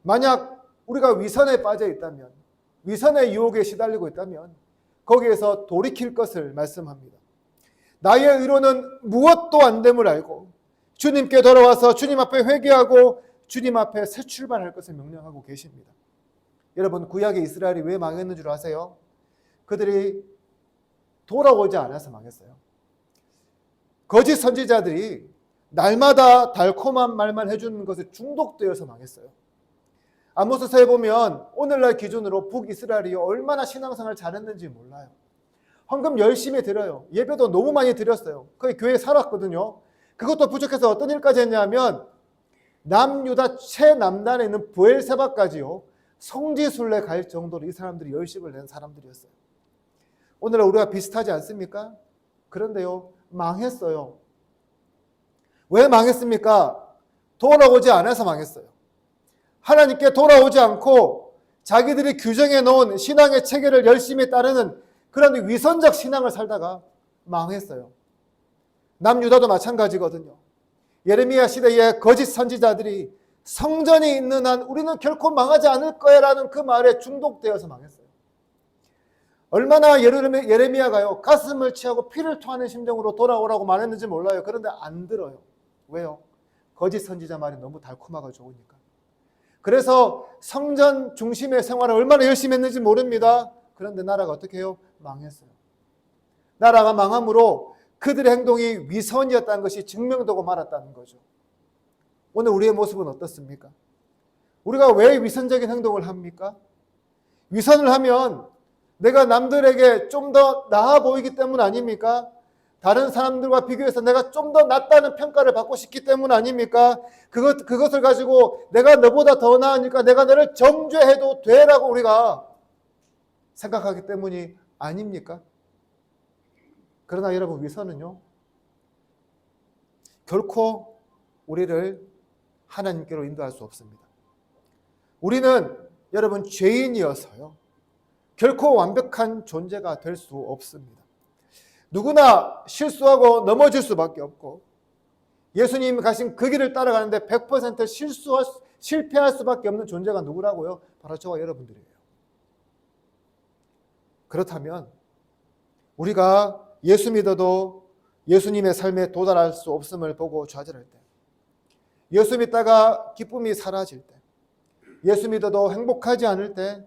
만약 우리가 위선에 빠져 있다면, 위선의 유혹에 시달리고 있다면 거기에서 돌이킬 것을 말씀합니다. 나의 의로는 무엇도 안 됨을 알고 주님께 돌아와서 주님 앞에 회개하고 주님 앞에 새 출발할 것을 명령하고 계십니다. 여러분, 구약의 이스라엘이 왜 망했는 줄 아세요? 그들이 돌아오지 않아서 망했어요. 거짓 선지자들이 날마다 달콤한 말만 해주는 것에 중독되어서 망했어요. 아모스서에 보면 오늘날 기준으로 북이스라엘이 얼마나 신앙생활 잘했는지 몰라요. 헌금 열심히 드려요. 예배도 너무 많이 드렸어요. 거의 교회에 살았거든요. 그것도 부족해서 어떤 일까지 했냐면 남유다 최남단에 있는 브엘세바까지요, 성지순례 갈 정도로 이 사람들이 열심을 낸 사람들이었어요. 오늘날 우리가 비슷하지 않습니까? 그런데요, 망했어요. 왜 망했습니까? 돌아오지 않아서 망했어요. 하나님께 돌아오지 않고 자기들이 규정해 놓은 신앙의 체계를 열심히 따르는 그런 위선적 신앙을 살다가 망했어요. 남유다도 마찬가지거든요. 예레미야 시대의 거짓 선지자들이 성전이 있는 한 우리는 결코 망하지 않을 거야라는 그 말에 중독되어서 망했어요. 얼마나 예레미야가요, 가슴을 치하고 피를 토하는 심정으로 돌아오라고 말했는지 몰라요. 그런데 안 들어요. 왜요? 거짓 선지자 말이 너무 달콤하고 좋으니까. 그래서 성전 중심의 생활을 얼마나 열심히 했는지 모릅니다. 그런데 나라가 어떻게 해요? 망했어요. 나라가 망함으로 그들의 행동이 위선이었다는 것이 증명되고 말았다는 거죠. 오늘 우리의 모습은 어떻습니까? 우리가 왜 위선적인 행동을 합니까? 위선을 하면 내가 남들에게 좀 더 나아 보이기 때문 아닙니까? 다른 사람들과 비교해서 내가 좀 더 낫다는 평가를 받고 싶기 때문 아닙니까? 그것을 가지고 내가 너보다 더 나으니까 내가 너를 정죄해도 되라고 우리가 생각하기 때문이 아닙니까? 그러나 여러분, 위선은요, 결코 우리를 하나님께로 인도할 수 없습니다. 우리는 여러분 죄인이어서요, 결코 완벽한 존재가 될 수 없습니다. 누구나 실수하고 넘어질 수밖에 없고 예수님이 가신 그 길을 따라가는데 100% 실패할 수밖에 없는 존재가 누구라고요? 바로 저와 여러분들이에요. 그렇다면 우리가 예수 믿어도 예수님의 삶에 도달할 수 없음을 보고 좌절할 때, 예수 믿다가 기쁨이 사라질 때, 예수 믿어도 행복하지 않을 때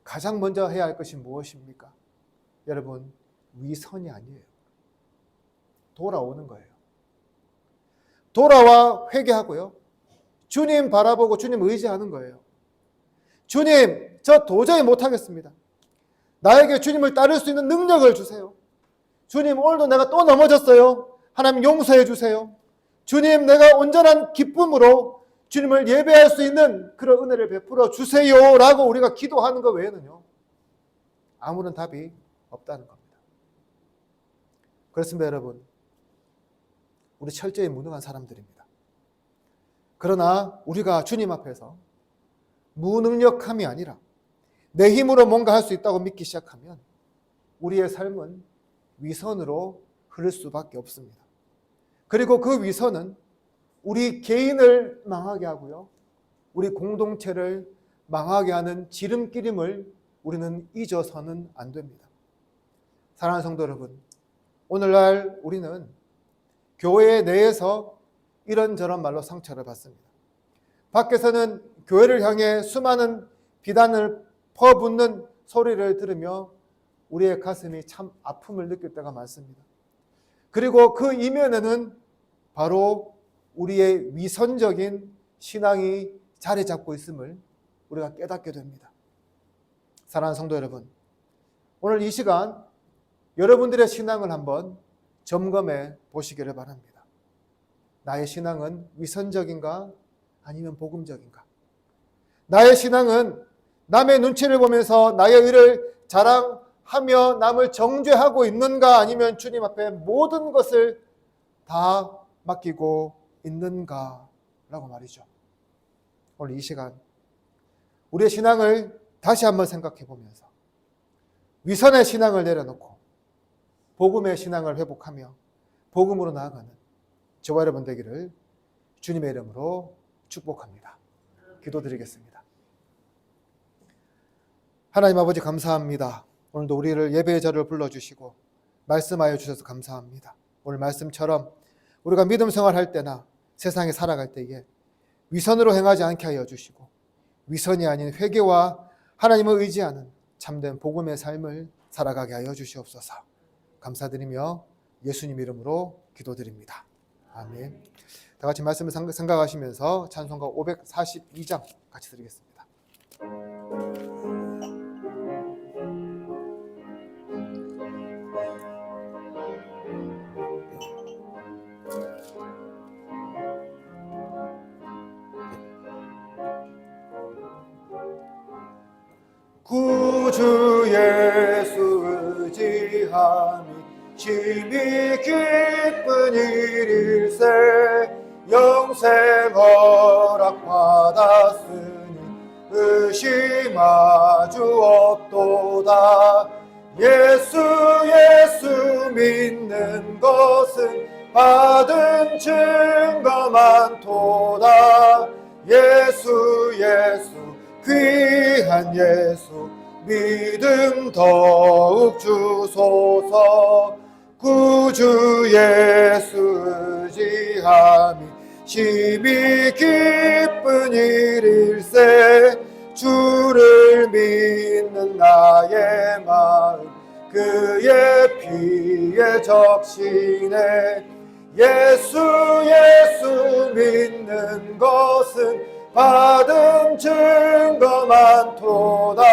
가장 먼저 해야 할 것이 무엇입니까? 여러분, 위선이 아니에요. 돌아오는 거예요. 돌아와 회개하고요, 주님 바라보고 주님 의지하는 거예요. 주님, 저 도저히 못하겠습니다. 나에게 주님을 따를 수 있는 능력을 주세요. 주님, 오늘도 내가 또 넘어졌어요. 하나님 용서해 주세요. 주님, 내가 온전한 기쁨으로 주님을 예배할 수 있는 그런 은혜를 베풀어 주세요 라고 우리가 기도하는 것 외에는요, 아무런 답이 없다는 겁니다. 그렇습니다. 여러분, 우리 철저히 무능한 사람들입니다. 그러나 우리가 주님 앞에서 무능력함이 아니라 내 힘으로 뭔가 할 수 있다고 믿기 시작하면 우리의 삶은 위선으로 흐를 수밖에 없습니다. 그리고 그 위선은 우리 개인을 망하게 하고요, 우리 공동체를 망하게 하는 지름길임을 우리는 잊어서는 안 됩니다. 사랑하는 성도 여러분, 오늘날 우리는 교회 내에서 이런저런 말로 상처를 받습니다. 밖에서는 교회를 향해 수많은 비난을 퍼붓는 소리를 들으며 우리의 가슴이 참 아픔을 느낄 때가 많습니다. 그리고 그 이면에는 바로 우리의 위선적인 신앙이 자리 잡고 있음을 우리가 깨닫게 됩니다. 사랑하는 성도 여러분, 오늘 이 시간 여러분들의 신앙을 한번 점검해 보시기를 바랍니다. 나의 신앙은 위선적인가? 아니면 복음적인가? 나의 신앙은 남의 눈치를 보면서 나의 의를 자랑하며 남을 정죄하고 있는가? 아니면 주님 앞에 모든 것을 다 맡기고 있는가? 라고 말이죠. 오늘 이 시간 우리의 신앙을 다시 한번 생각해 보면서 위선의 신앙을 내려놓고 복음의 신앙을 회복하며 복음으로 나아가는 저와 여러분 되기를 주님의 이름으로 축복합니다. 기도드리겠습니다. 하나님 아버지 감사합니다. 오늘도 우리를 예배의 자리로 불러주시고 말씀하여 주셔서 감사합니다. 오늘 말씀처럼 우리가 믿음 생활할 때나 세상에 살아갈 때에 위선으로 행하지 않게 하여 주시고 위선이 아닌 회개와 하나님을 의지하는 참된 복음의 삶을 살아가게 하여 주시옵소서. 감사드리며 예수님 이름으로 기도드립니다. 아멘. 다 같이 말씀을 생각하시면서 찬송가 542장 같이 드리겠습니다. 구주 예수 의지함이 심히 기쁜 일일세 영생 허락 받았으니 의심하주 없도다. 예수 믿는 것은 받은 증거 많도다. 예수 귀한 예수 믿음 더욱 주소서. 구주 예수 의지함이 심히 기쁜 일일세 주를 믿는 나의 마음 그의 피에 적시네. 예수 믿는 것은 받은 증거 많도다.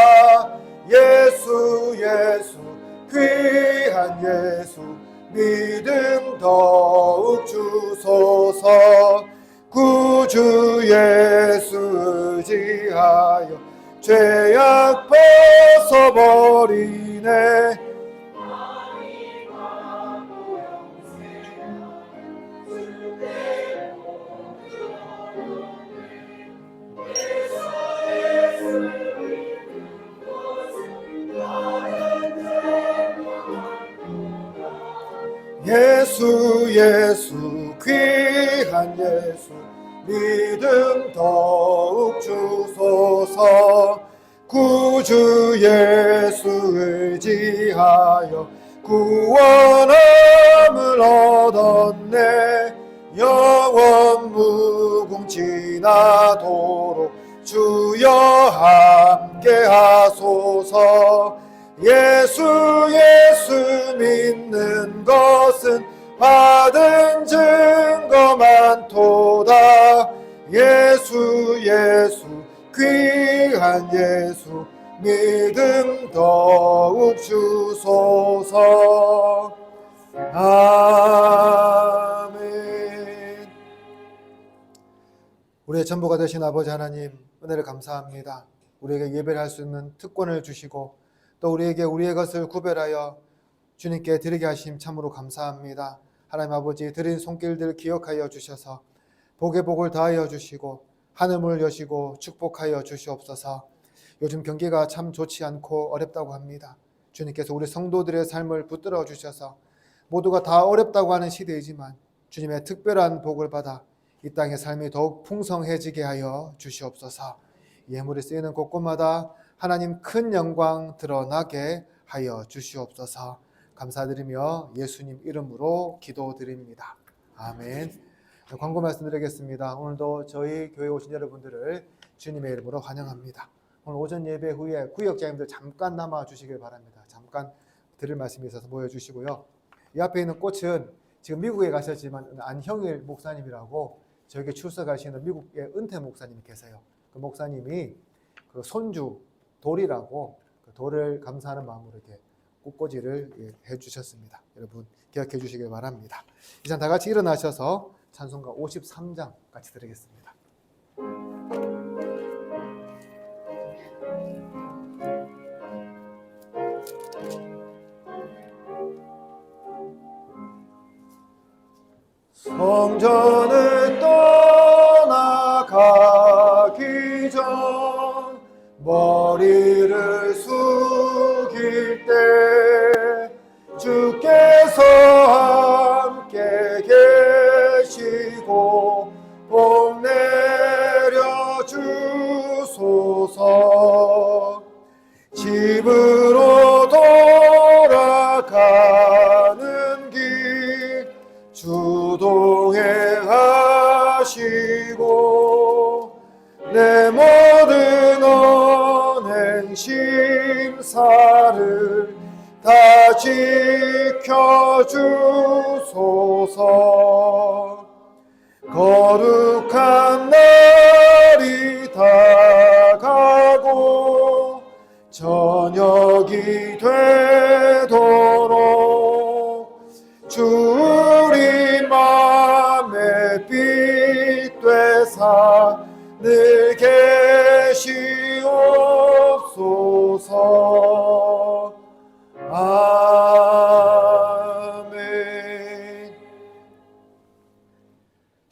예수 귀한 예수 믿음 더욱 주소서. 구주 예수 의지하여 죄악 벗어버리네. 예수 귀한 예수 믿음 더욱 주소서. 구주 예수 의지하여 구원함을 얻었네. 영원 무궁지나도록 주여 함께 하소서. 예수 믿는 것은 받은 증거 많도다. 예수 귀한 예수 믿음 더욱 주소서. 아멘. 우리의 전부가 되신 아버지 하나님, 은혜를 감사합니다. 우리에게 예배를 할 수 있는 특권을 주시고 또 우리에게 우리의 것을 구별하여 주님께 드리게 하심 참으로 감사합니다. 하나님 아버지, 드린 손길들 기억하여 주셔서 복의 복을 다하여 주시고 하늘문을 여시고 축복하여 주시옵소서. 요즘 경기가 참 좋지 않고 어렵다고 합니다. 주님께서 우리 성도들의 삶을 붙들어 주셔서 모두가 다 어렵다고 하는 시대이지만 주님의 특별한 복을 받아 이 땅의 삶이 더욱 풍성해지게 하여 주시옵소서. 예물이 쓰이는 곳곳마다 하나님 큰 영광 드러나게 하여 주시옵소서. 감사드리며 예수님 이름으로 기도드립니다. 아멘. 광고 말씀드리겠습니다. 오늘도 저희 교회 오신 여러분들을 주님의 이름으로 환영합니다. 오늘 오전 예배 후에 구역장님들 잠깐 남아 주시길 바랍니다. 잠깐 드릴 말씀이 있어서 모여주시고요. 이 앞에 있는 꽃은 지금 미국에 가셨지만 안형일 목사님이라고 저에게 출석하시는 미국의 은퇴 목사님이 계세요. 그 목사님이 그 손주 돌이라고 그 돌을 감사하는 마음으로 이렇게 꽃꽂이를 해주셨습니다. 여러분 기억해 주시길 바랍니다. 이제 다 같이 일어나셔서 찬송가 53장 같이 드리겠습니다. 성전을 떠나가기 전 머리를 숙일 때 주께서 함께 계시고 복 내려 주소서. 집으로 돌아가는 길 주동해 하시고 내 모든 언행 심사를 다 지켜주소서. 거룩한 날이 다가고 저녁이 되도록 주 우리 맘에 빛 되사 늘 계시옵소서. 아멘.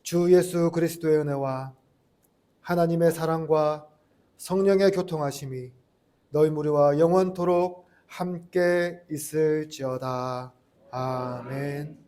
주 예수 그리스도의 은혜와 하나님의 사랑과 성령의 교통하심이 너희 무리와 영원토록 함께 있을지어다. 아멘.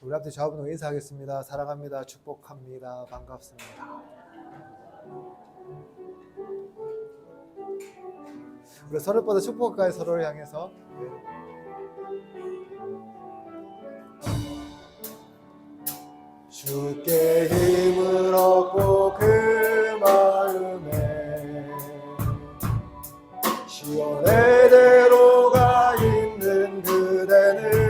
우리 앞에 좌우로 인사하겠습니다. 사랑합니다. 축복합니다. 반갑습니다. 우리 서로보다 축복까지 서로를 향해서 주께 힘을 얻고 그 마음에 시온의 대로가 있는 그대는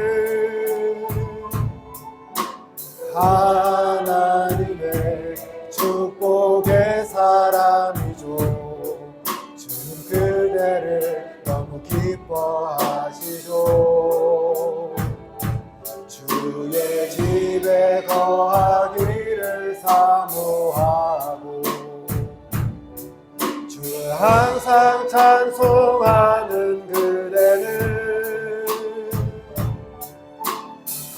하나님의 축복의 사람이죠. 주님 그대를 너무 기뻐하시죠. 주의 집에 거하기를 사모하고 주를 항상 찬송하는 그대는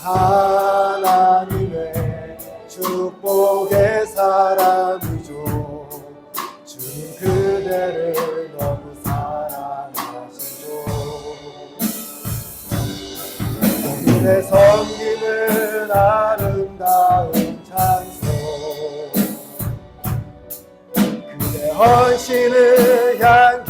하나님의 축복의 사람이죠. 주님 그대를 너무 사랑하시죠. 본인의 섬김은 아름다운 찬송, 그대 헌신을 향